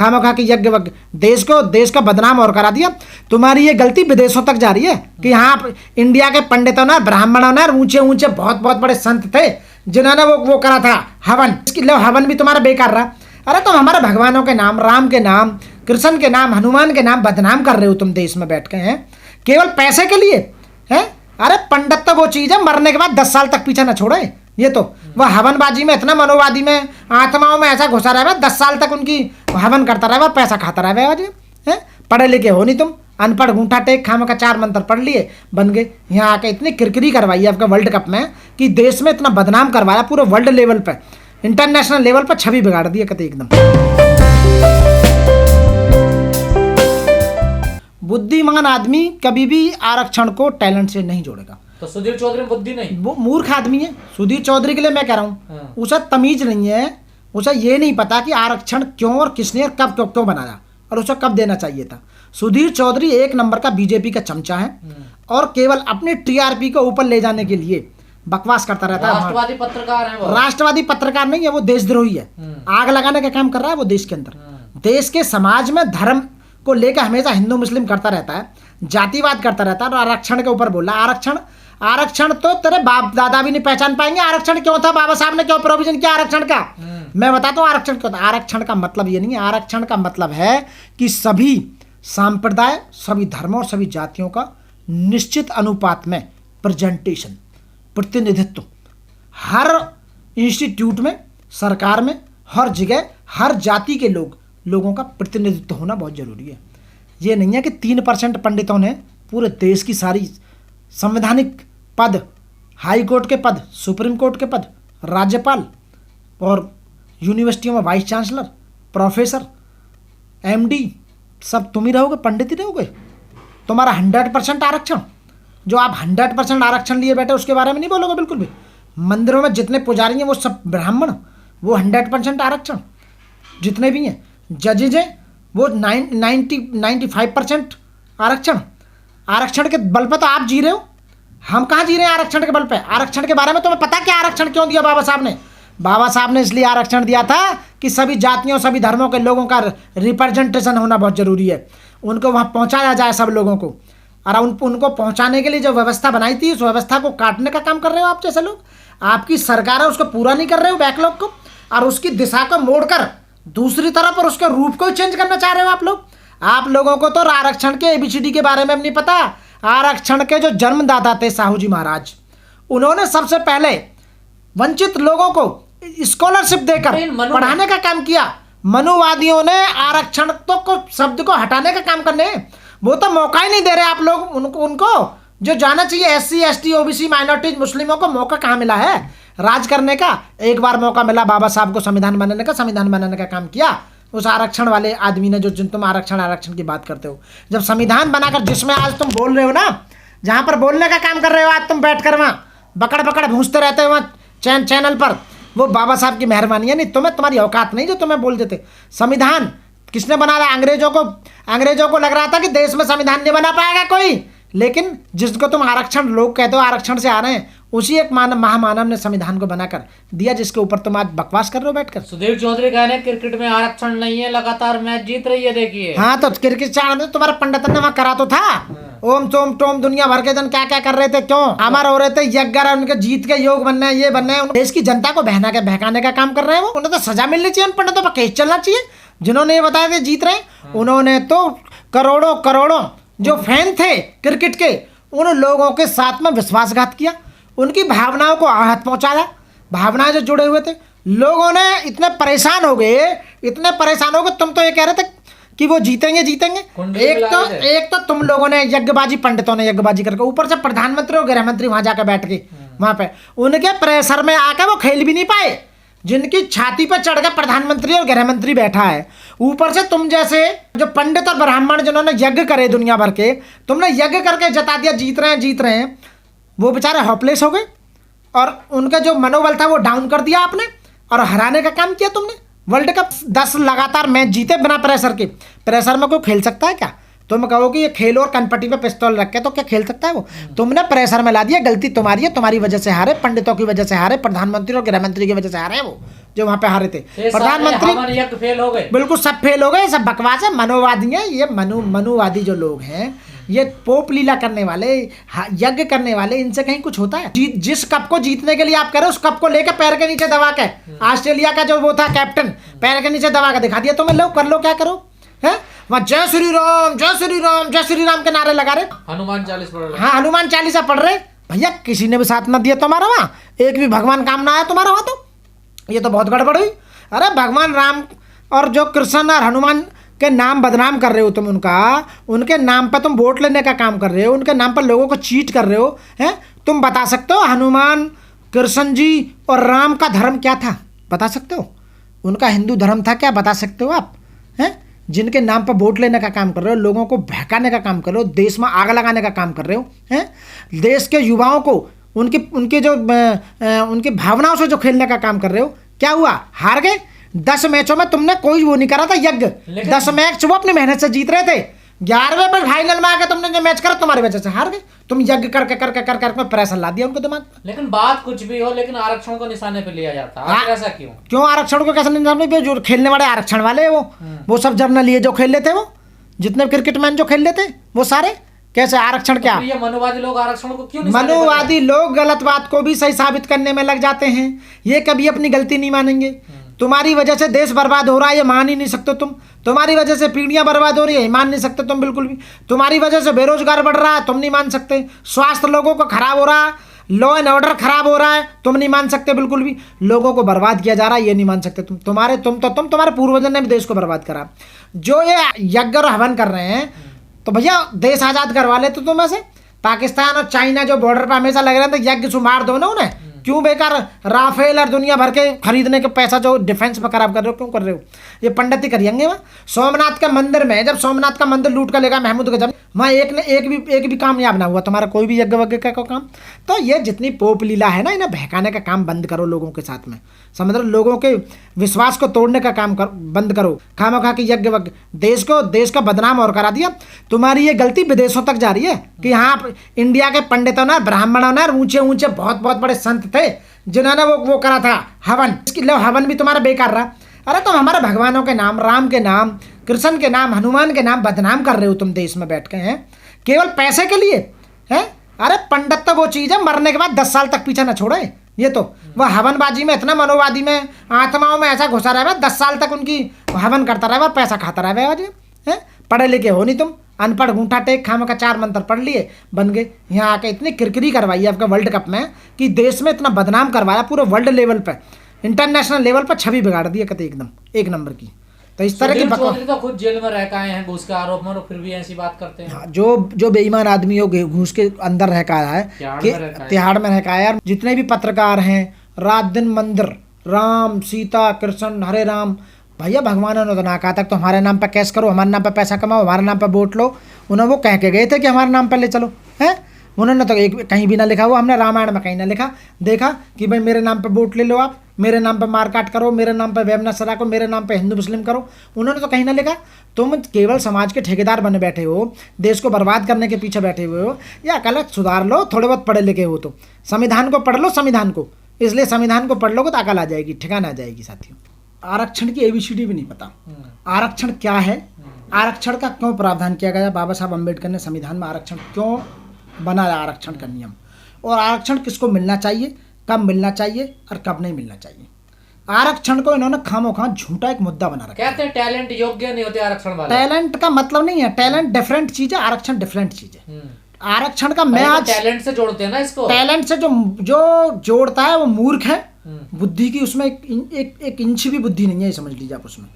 खामखा के यज्ञ वज्ञ, देश का बदनाम और करा दिया। तुम्हारी ये गलती विदेशों तक जा रही है कि हाँ इंडिया के पंडितों ने, ब्राह्मणों ने, ऊंचे ऊंचे बहुत बहुत बड़े संत थे जिन्होंने वो करा था हवन, इसकी लो हवन भी तुम्हारा बेकार रहा। अरे तुम हमारे भगवानों के नाम, राम के नाम, कृष्ण के नाम, हनुमान के नाम बदनाम कर रहे हो तुम देश में बैठ के, हैं केवल पैसे के लिए, हैं। अरे पंडित तो वो चीज़ है मरने के बाद 10 साल तक पीछे न छोड़े। ये तो वह हवनबाजी में इतना मनोवादी में, आत्माओं में ऐसा घुसा रहे, 10 साल तक उनकी हवन करता रहे, पैसा खाता रहे। हैं पढ़े लिखे हो नहीं तुम, अनपढ़ गूंठा टेक खाम का 4 मंत्र पढ़ लिए बन गए। यहाँ आके इतनी किरकिरी करवाई आपका वर्ल्ड कप में कि देश में इतना बदनाम करवाया, पूरे वर्ल्ड लेवल पे, इंटरनेशनल लेवल पर छवि बिगाड़ दी कहते एकदम। बुद्धिमान आदमी कभी भी आरक्षण को टैलेंट से नहीं जोड़ेगा। तो सुधीर चौधरी बुद्धि नहीं, वो मूर्ख आदमी है। सुधीर चौधरी के लिए मैं कह रहा हूँ, उसे तमीज नहीं है, उसे ये नहीं पता कि आरक्षण क्यों और किसने और कब क्यों बनाया और उसे कब देना चाहिए था। सुधीर चौधरी 1 नंबर का बीजेपी का चमचा है और केवल अपने टीआरपी को ऊपर ले जाने के लिए बकवास करता रहता है। राष्ट्रवादी पत्रकार है वो। राष्ट्रवादी पत्रकार नहीं है, वो देशद्रोही है। आग लगाने का काम कर रहा है वो देश के अंदर। देश के समाज में धर्म को लेकर हमेशा हिंदू मुस्लिम करता रहता है, जातिवाद करता रहता है और आरक्षण के ऊपर बोला। आरक्षण तो तेरे बाप दादा भी नहीं पहचान पाएंगे। आरक्षण क्यों था, बाबा साहब ने क्यों प्रोविजन किया आरक्षण का, मैं बताता हूँ आरक्षण क्यों था। आरक्षण का मतलब ये नहीं है, आरक्षण का मतलब है कि सभी सांप्रदाय, सभी धर्मों और सभी जातियों का निश्चित अनुपात में प्रेजेंटेशन, प्रतिनिधित्व, हर इंस्टीट्यूट में, सरकार में, हर जगह, हर जाति के लोगों का प्रतिनिधित्व होना बहुत जरूरी है। ये नहीं है कि 3% पंडितों ने पूरे देश की सारी संवैधानिक पद, हाई कोर्ट के पद, सुप्रीम कोर्ट के पद, राज्यपाल और यूनिवर्सिटियों में वाइस चांसलर, प्रोफेसर, एमडी सब तुम ही रहोगे, पंडित ही रहोगे। तुम्हारा 100% आरक्षण, जो आप 100% आरक्षण लिए बैठे उसके बारे में नहीं बोलोगे बिल्कुल भी। मंदिरों में जितने पुजारी हैं वो सब ब्राह्मण, वो 100% आरक्षण जितने भी हैं। जजेज हैं वो 95% आरक्षण के बल पर तो आप जी रहे हो। हम कहाँ जी रहे हैं आरक्षण के बल पे। आरक्षण के बारे में तुम्हें पता क्या आरक्षण क्यों दिया बाबा साहब ने? बाबा साहब ने इसलिए आरक्षण दिया था कि सभी जातियों, सभी धर्मों के लोगों का रिप्रेजेंटेशन होना बहुत जरूरी है, उनको वहाँ पहुँचाया जाए सब लोगों को। और उनको पहुँचाने के लिए जो व्यवस्था बनाई थी उस व्यवस्था को काटने का काम कर रहे हो आप जैसे लोग। आपकी सरकार है उसको पूरा नहीं कर रहे हो बैकलॉग को, और उसकी दिशा को मोड़कर दूसरी तरफ और उसके रूप को चेंज करना चाह रहे हो आप लोग। आप लोगों को तो आरक्षण के ABCD के बारे में भी नहीं पता। आरक्षण के जो जन्मदाता थे साहू जी महाराज, उन्होंने सबसे पहले वंचित लोगों को स्कॉलरशिप देकर पढ़ाने का काम किया। मनुवादियों ने आरक्षण को शब्द को हटाने का काम करने, वो तो मौका ही नहीं दे रहे आप लोग उनको जो जाना चाहिए। SC ST OBC माइनॉरिटीज मुस्लिमों को मौका कहाँ मिला है राज करने का? एक बार मौका मिला बाबा साहब को संविधान बनाने का, संविधान बनाने का काम किया उस आरक्षण वाले आदमी ने। जो तुम आरक्षण की बात करते हो, जब संविधान बनाकर जिसमें आज तुम बोल रहे हो ना, जहाँ पर बोलने का काम कर रहे हो आज तुम बैठकर वहाँ बकड़ भूंजते रहते हो वहाँ चैनल पर, वो बाबा साहब की मेहरबानी है। नहीं तुम्हें, तुम्हारी औकात नहीं जो तुम्हें बोल देते। संविधान किसने बनाया? अंग्रेजों को लग रहा था कि देश में संविधान नहीं बना पाएगा कोई, लेकिन जिसको तुम आरक्षण लोग कहते हो आरक्षण से आ रहे हैं, उसी एक महामानव ने संविधान को बनाकर दिया जिसके ऊपर तुम आज बकवास कर रहे हो बैठकर। सुधीर चौधरी कह रहे हैं क्रिकेट में आरक्षण नहीं है, लगातार मैच जीत रही है देखिए। हाँ तो क्रिकेट में तुम्हारा पंडित ने वहाँ करा तो था। ओम सोम टोम दुनिया भर के जन क्या क्या कर रहे थे, क्यों अमर हो रहे थे, यज्ञ उनके जीत के योग बनना है, ये बनना है। देश की जनता को बहकाने का काम कर रहे हैं वो। उन्हें तो सजा मिलनी चाहिए, उन पंडितों पर केस चलना चाहिए जिन्होंने ये बताया थे जीत रहे। उन्होंने तो करोड़ों जो फैन थे क्रिकेट के, उन लोगों के साथ में विश्वासघात किया, उनकी भावनाओं को आहत पहुंचाया। भावनाएं जो जुड़े हुए थे, लोगों ने इतने परेशान हो गए। तुम तो ये कह रहे थे कि वो जीतेंगे। एक तो तुम लोगों ने यज्ञबाजी, पंडितों ने यज्ञबाजी करके, ऊपर से प्रधानमंत्री और गृह मंत्री वहां जाकर बैठ के वहां पे उनके प्रेशर में आकर वो खेल भी नहीं पाए। जिनकी छाती पर चढ़कर प्रधानमंत्री और गृह मंत्री बैठा है, ऊपर से तुम जैसे जो पंडित और ब्राह्मण जिन्होंने यज्ञ करे दुनिया भर के, तुमने यज्ञ करके जता दिया जीत रहे हैं। वो बेचारे होपलेस हो गए और उनका जो मनोबल था वो डाउन कर दिया आपने और हराने का काम किया तुमने। वर्ल्ड कप 10 लगातार मैच जीते बिना प्रेशर के। प्रेशर में कोई खेल सकता है क्या? तुम कहो कि ये खेलो और कनपट्टी पे पिस्तौल रख के, तो क्या खेल सकता है वो? तुमने प्रेशर में ला दिया, गलती तुम्हारी है, तुम्हारी वजह से हारे, पंडितों की वजह से हारे, प्रधानमंत्री और गृह मंत्री की वजह से हारे वो जो वहाँ पे हारे थे। प्रधानमंत्री फेल हो गए, बिल्कुल सब फेल हो गए, सब बकवास है, मनोवादी है ये। मनुवादी जो लोग हैं, ये पोप लीला करने वाले, यज्ञ करने वाले, इनसे कहीं कुछ होता है? जिस कप को जीतने के लिए आप कह रहे हो, उस कप को लेकर पैर के नीचे दबा के, ऑस्ट्रेलिया का जो वो था कैप्टन, पैर के नीचे दबा के दिखा दिया तुम्हें, लो कर लो, क्या करो है वहाँ जय श्री राम जय श्री राम जय श्री राम के नारे लगा रहे, हनुमान 40 पढ़ रहे। हाँ, हनुमान 40 पढ़ रहे। भैया किसी ने भी साथ न दिया तुम्हारा, वहाँ एक भी भगवान काम ना आया तुम्हारा वहाँ, तो ये तो बहुत गड़बड़ हुई। अरे भगवान राम और जो कृष्ण और हनुमान के नाम बदनाम कर रहे हो तुम, उनके नाम पर तुम वोट लेने का काम कर रहे हो, उनके नाम पर लोगों को चीट कर रहे हो, हैं? तुम बता सकते हो हनुमान, कृष्ण जी और राम का धर्म क्या था? बता सकते हो? उनका हिंदू धर्म था क्या? बता सकते हो आप? हैं? जिनके नाम पर वोट लेने का काम कर रहे हो, लोगों को बहकाने का काम कर रहे हो, देश में आग लगाने का काम कर रहे हो, हैं? देश के युवाओं को उनकी भावनाओं से जो खेलने का काम कर रहे हो, क्या हुआ? हार गए। 10 मैचों में तुमने कोई वो नहीं करा था यज्ञ, 10 मैच वो अपनी मेहनत से जीत रहे थे, 11वें पर फाइनल में आके तुमने जो मैच करा तुम्हारी वजह से हार गए। तुम यज्ञ करके प्रेशर ला दिया उनके दिमाग में। लेकिन बात कुछ भी हो, लेकिन आरक्षण को निशाने पे लिया जाता है, ऐसा क्यों आरक्षण को कैसे निशाने पे? जो खेलने वाले आरक्षण वाले वो सब जर्नल लिए जो खेल लेते, वो जितने क्रिकेट मैन जो खेल लेते वो सारे कैसे आरक्षण क्या? तो ये मनोवादी लोग आरक्षण को क्यों? मनोवादी लोग गलत बात को भी सही साबित करने में लग जाते हैं, ये कभी अपनी गलती नहीं मानेंगे। तुम्हारी वजह से देश बर्बाद हो रहा है, ये मान ही नहीं सकते तुम। तुम्हारी वजह से पीढ़ियां बर्बाद हो रही है, मान नहीं सकते तुम बिल्कुल भी। तुम्हारी वजह से बेरोजगार बढ़ रहा है, तुम नहीं मान सकते। स्वास्थ्य लोगों को खराब हो रहा है, लॉ एंड ऑर्डर खराब हो रहा है, तुम नहीं मान सकते बिल्कुल भी। लोगों को बर्बाद किया जा रहा है, ये नहीं मान सकते तुम। तुम्हारे पूर्वजों ने भी देश को बर्बाद करा। जो ये यज्ञ और हवन कर रहे हैं, तो भैया देश आजाद करवा लेते तुम ऐसे। पाकिस्तान और चाइना जो बॉर्डर पर हमेशा लग रहे थे, यज्ञ से मार दो ना उन्हें। क्यों बेकार राफेल और दुनिया भर के खरीदने के पैसा जो डिफेंस पर खराब कर रहे हो, क्यों कर रहे हो? ये पंडित ही करिएंगे। वहाँ सोमनाथ के मंदिर में, जब सोमनाथ का मंदिर लूट कर लेगा महमूद गजब, वहाँ एक भी कामयाब ना हुआ तुम्हारा कोई भी यज्ञ वज्ञ का काम। तो ये जितनी पोप लीला है ना, इन्हें बहकाने का काम बंद करो लोगों के साथ में, समझ लो। लोगों के विश्वास को तोड़ने का काम बंद करो। खामखा के यज्ञ वज्ञ देश का बदनाम और करा दिया। तुम्हारी ये गलती विदेशों तक जा रही है कि हाँ इंडिया के पंडितों ने, ब्राह्मणों ने, ऊंचे बहुत बड़े संत थे जिन्होंने वो करा था हवन। हवन भी तुम्हारा बेकार रहा। अरे तुम हमारे भगवानों के नाम, राम के नाम, कृष्ण के नाम, हनुमान के नाम बदनाम कर रहे हो तुम देश में बैठ के, हैं केवल पैसे के लिए, हैं? अरे पंडित तो वो चीज़ है, मरने के बाद 10 साल तक पीछे न छोड़े। ये तो वह हवनबाजी में इतना मनोवादी में, आत्माओं में ऐसा घुसा रहे, 10 साल तक उनकी हवन करता रहे, पैसा खाता रहे। हैं? पढ़े लिखे हो नहीं तुम, अनपढ़ गूंठा टेक खाम का 4 मंत्र पढ़ लिए बन गए। यहाँ आके इतनी किरकिरी करवाई आपका वर्ल्ड कप में कि देश में इतना बदनाम करवाया, पूरे वर्ल्ड लेवल पे, इंटरनेशनल लेवल पर छवि बिगाड़ दी कहते एकदम 1 नंबर की। तो इस तरह की तो खुद जेल में रह के आए हैं घूस के आरोप में, फिर भी ऐसी बात करते हैं। जो बेईमान आदमी हो घूस के अंदर रह के आया है, तिहाड़ में रह के आया। जितने भी पत्रकार हैं, रात दिन मंदिर, राम सीता कृष्ण हरे राम। भैया भगवान ने तो ना कहा था तो हमारे नाम पे कैश करो, हमारे नाम पे पैसा कमाओ, हमारे नाम पे वोट लो। उन्होंने वो कह के गए थे कि हमारे नाम पे ले चलो, हैं? उन्होंने तो कहीं भी ना लिखा, वो हमने रामायण में कहीं ना लिखा देखा कि भाई मेरे नाम पे वोट ले लो, आप मेरे नाम पे मारकाट करो, मेरे नाम पे वेब नशा को, मेरे नाम पे हिंदू मुस्लिम करो। उन्होंने तो कहीं ना लिखा। तुम केवल समाज के ठेकेदार बने बैठे हो, देश को बर्बाद करने के पीछे बैठे हुए हो। या अकल सुधार लो, थोड़े बहुत पढ़े लिखे हो तो संविधान को पढ़ लो, संविधान को। इसलिए संविधान को पढ़ लोगे तो अकल आ जाएगी, ठिकाना आ जाएगी साथियों। आरक्षण की ABCD भी नहीं पता। आरक्षण क्या है, आरक्षण का क्यों प्रावधान किया गया, बाबा साहब अम्बेडकर ने संविधान में आरक्षण क्यों बनाया, आरक्षण का नियम, और आरक्षण किसको मिलना चाहिए, कब मिलना चाहिए और कब नहीं मिलना चाहिए। आरक्षण को इन्होंने खामोखा झूठा एक मुद्दा बना रखा है। कहते हैं टैलेंट योग्य नहीं होते आरक्षण वाले। टैलेंट का मतलब नहीं है, टैलेंट डिफरेंट चीज है, आरक्षण डिफरेंट चीज है। आरक्षण का मैं आज टैलेंट से जोड़ते हैं ना इसको, टैलेंट से जो जोड़ता है वो मूर्ख है। बुद्धि की उसमें एक इंच भी बुद्धि नहीं है, समझ लीजिए आप उसमें।